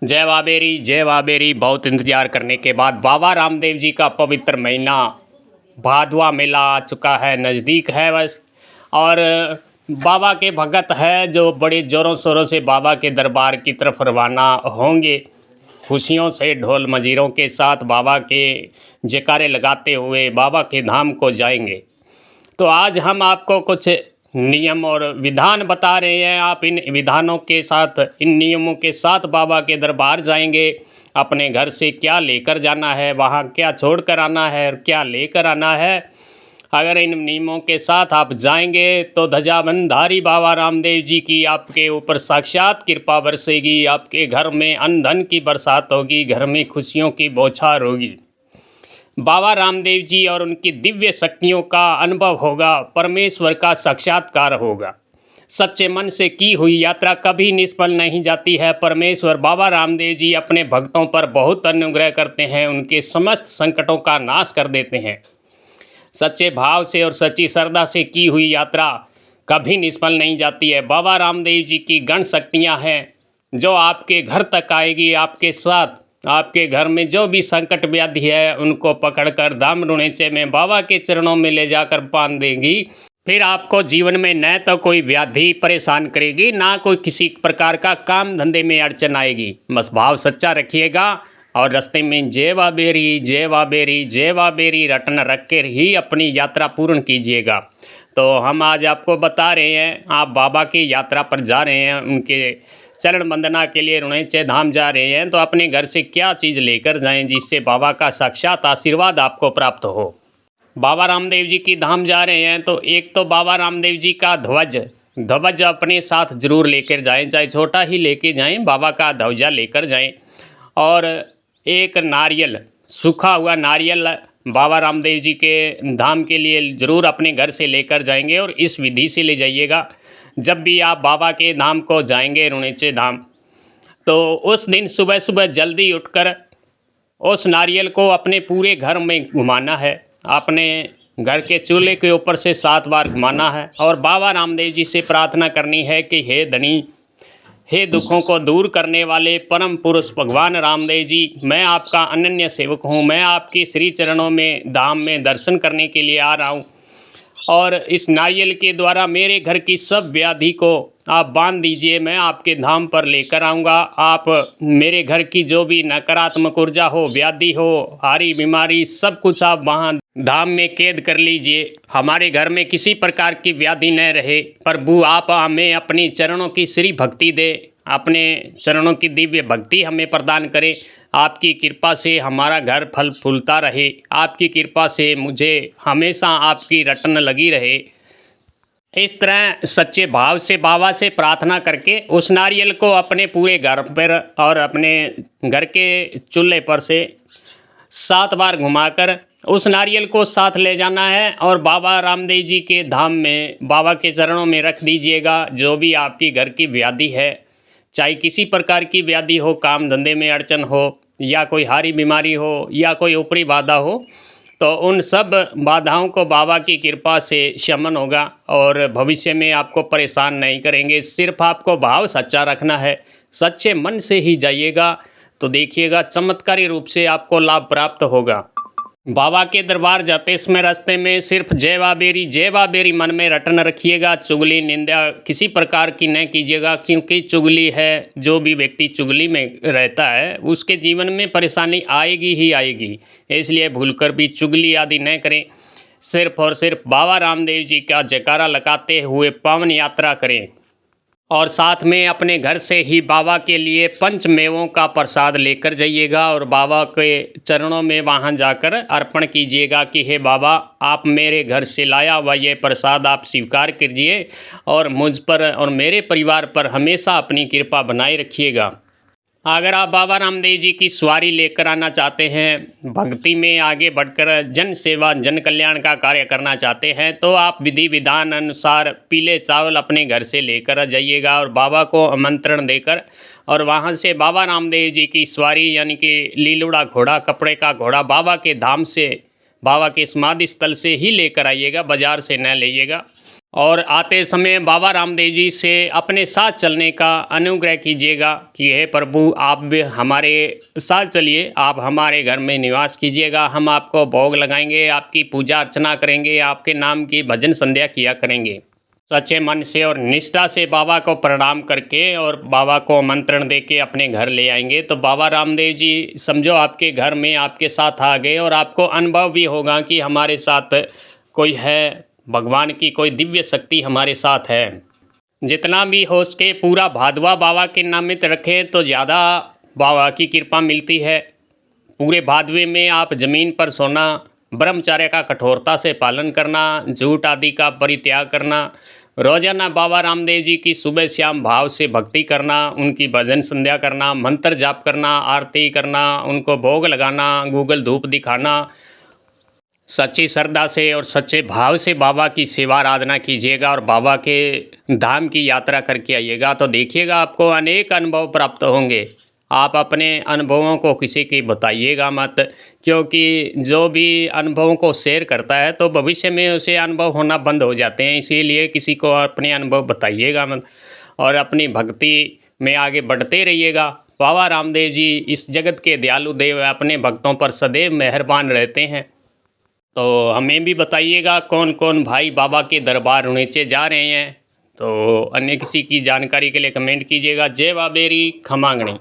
जय बाबेरी। बहुत इंतजार करने के बाद बाबा रामदेव जी का पवित्र महीना भादवा मेला आ चुका है, नज़दीक है बस। और बाबा के भगत है जो बड़े ज़ोरों शोरों से बाबा के दरबार की तरफ रवाना होंगे, खुशियों से ढोल मजीरों के साथ बाबा के जयकारे लगाते हुए बाबा के धाम को जाएंगे। तो आज हम आपको कुछ नियम और विधान बता रहे हैं। आप इन विधानों के साथ, इन नियमों के साथ बाबा के दरबार जाएंगे। अपने घर से क्या लेकर जाना है, वहाँ क्या छोड़ कर आना है और क्या लेकर आना है। अगर इन नियमों के साथ आप जाएंगे तो ध्वजाबंधारी बाबा रामदेव जी की आपके ऊपर साक्षात कृपा बरसेगी। आपके घर में अन्न धन की बरसात होगी, घर में खुशियों की बौछार होगी। बाबा रामदेव जी और उनकी दिव्य शक्तियों का अनुभव होगा, परमेश्वर का साक्षात्कार होगा। सच्चे मन से की हुई यात्रा कभी निष्फल नहीं जाती है। परमेश्वर बाबा रामदेव जी अपने भक्तों पर बहुत अनुग्रह करते हैं, उनके समस्त संकटों का नाश कर देते हैं। सच्चे भाव से और सच्ची श्रद्धा से की हुई यात्रा कभी निष्फल नहीं जाती है। बाबा रामदेव जी की गण शक्तियाँ हैं जो आपके घर तक आएगी, आपके साथ आपके घर में जो भी संकट व्याधि है उनको पकड़कर धाम रुणेचे में बाबा के चरणों में ले जाकर बांध देगी। फिर आपको जीवन में न तो कोई व्याधि परेशान करेगी, ना कोई किसी प्रकार का काम धंधे में अड़चन आएगी। बस भाव सच्चा रखिएगा और रास्ते में जय बाबेरी जय बाबेरी जय बाबेरी रटन रख कर ही अपनी यात्रा पूर्ण कीजिएगा। तो हम आज आपको बता रहे हैं, आप बाबा की यात्रा पर जा रहे हैं, उनके चरण वंदना के लिए रुणेचे धाम जा रहे हैं, तो अपने घर से क्या चीज़ लेकर जाएं जिससे बाबा का साक्षात आशीर्वाद आपको प्राप्त हो। बाबा रामदेव जी की धाम जा रहे हैं तो एक तो बाबा रामदेव जी का ध्वज अपने साथ जरूर लेकर जाएं, चाहे छोटा ही लेके जाएं, बाबा का ध्वजा लेकर जाएं। और एक नारियल, सूखा हुआ नारियल बाबा रामदेव जी के धाम के लिए ज़रूर अपने घर से लेकर जाएंगे। और इस विधि से ले जाइएगा, जब भी आप बाबा के धाम को जाएंगे रुणेचे धाम, तो उस दिन सुबह सुबह जल्दी उठकर उस नारियल को अपने पूरे घर में घुमाना है। अपने घर के चूल्हे के ऊपर से 7 बार घुमाना है और बाबा रामदेव जी से प्रार्थना करनी है कि हे धनी, हे दुखों को दूर करने वाले परम पुरुष भगवान रामदेव जी, मैं आपका अनन्य सेवक हूँ। मैं आपके श्री चरणों में धाम में दर्शन करने के लिए आ रहा हूँ और इस नारियल के द्वारा मेरे घर की सब व्याधि को आप बांध दीजिए। मैं आपके धाम पर लेकर आऊँगा। आप मेरे घर की जो भी नकारात्मक ऊर्जा हो, व्याधि हो, हारी बीमारी, सब कुछ आप वहाँ धाम में कैद कर लीजिए। हमारे घर में किसी प्रकार की व्याधि न रहे। प्रभु आप हमें अपनी चरणों की श्री भक्ति दे, अपने चरणों की दिव्य भक्ति हमें प्रदान करें। आपकी कृपा से हमारा घर फल फूलता रहे, आपकी कृपा से मुझे हमेशा आपकी रटन लगी रहे। इस तरह सच्चे भाव से बाबा से प्रार्थना करके उस नारियल को अपने पूरे घर पर और अपने घर के चूल्हे पर से 7 बार घुमाकर उस नारियल को साथ ले जाना है और बाबा रामदेव जी के धाम में बाबा के चरणों में रख दीजिएगा। जो भी आपकी घर की व्याधि है, चाहे किसी प्रकार की व्याधि हो, काम धंधे में अड़चन हो, या कोई हारी बीमारी हो, या कोई ऊपरी बाधा हो, तो उन सब बाधाओं को बाबा की कृपा से शमन होगा और भविष्य में आपको परेशान नहीं करेंगे। सिर्फ आपको भाव सच्चा रखना है, सच्चे मन से ही जाइएगा तो देखिएगा चमत्कारी रूप से आपको लाभ प्राप्त होगा। बाबा के दरबार जाते समय रास्ते में सिर्फ जय बाबेरी मन में रटन रखिएगा। चुगली निंदा किसी प्रकार की न कीजिएगा, क्योंकि चुगली है, जो भी व्यक्ति चुगली में रहता है उसके जीवन में परेशानी आएगी ही आएगी। इसलिए भूलकर भी चुगली आदि न करें। सिर्फ और सिर्फ बाबा रामदेव जी का जयकारा लगाते हुए पावन यात्रा करें और साथ में अपने घर से ही बाबा के लिए पंच मेवों का प्रसाद लेकर जाइएगा और बाबा के चरणों में वहां जाकर अर्पण कीजिएगा कि हे बाबा, आप मेरे घर से लाया हुआ ये प्रसाद आप स्वीकार कीजिए और मुझ पर और मेरे परिवार पर हमेशा अपनी कृपा बनाए रखिएगा। अगर आप बाबा रामदेव जी की सवारी लेकर आना चाहते हैं, भक्ति में आगे बढ़कर जन सेवा जन कल्याण का कार्य करना चाहते हैं, तो आप विधि विधान अनुसार पीले चावल अपने घर से लेकर जाइएगा और बाबा को आमंत्रण देकर और वहां से बाबा रामदेव जी की सवारी यानी कि लीलुड़ा घोड़ा, कपड़े का घोड़ा बाबा के धाम से, बाबा के समाधि स्थल से ही लेकर आइएगा, बाजार से न लाइएगा। और आते समय बाबा रामदेव जी से अपने साथ चलने का अनुग्रह कीजिएगा कि हे प्रभु आप भी हमारे साथ चलिए, आप हमारे घर में निवास कीजिएगा, हम आपको भोग लगाएंगे, आपकी पूजा अर्चना करेंगे, आपके नाम की भजन संध्या किया करेंगे। सच्चे मन से और निष्ठा से बाबा को प्रणाम करके और बाबा को आमंत्रण दे के अपने घर ले आएंगे तो बाबा रामदेव जी समझो आपके घर में आपके साथ आ गए और आपको अनुभव भी होगा कि हमारे साथ कोई है, भगवान की कोई दिव्य शक्ति हमारे साथ है। जितना भी हो सके पूरा भादवा बाबा के नामित रखें तो ज़्यादा बाबा की कृपा मिलती है। पूरे भादवे में आप ज़मीन पर सोना, ब्रह्मचर्य का कठोरता से पालन करना, झूठ आदि का परित्याग करना, रोजाना बाबा रामदेव जी की सुबह शाम भाव से भक्ति करना, उनकी भजन संध्या करना, मंत्र जाप करना, आरती करना, उनको भोग लगाना, गूगल धूप दिखाना, सच्ची श्रद्धा से और सच्चे भाव से बाबा की सेवा आराधना कीजिएगा और बाबा के धाम की यात्रा करके आइएगा तो देखिएगा आपको अनेक अनुभव प्राप्त होंगे। आप अपने अनुभवों को किसी की बताइएगा मत, क्योंकि जो भी अनुभवों को शेयर करता है तो भविष्य में उसे अनुभव होना बंद हो जाते हैं। इसीलिए किसी को अपने अनुभव बताइएगा मत और अपनी भक्ति में आगे बढ़ते रहिएगा। बाबा रामदेव जी इस जगत के दयालु देव अपने भक्तों पर सदैव मेहरबान रहते हैं। तो हमें भी बताइएगा कौन कौन भाई बाबा के दरबार नीचे जा रहे हैं। तो अन्य किसी की जानकारी के लिए कमेंट कीजिएगा। जय बाबेरी खमांगणी।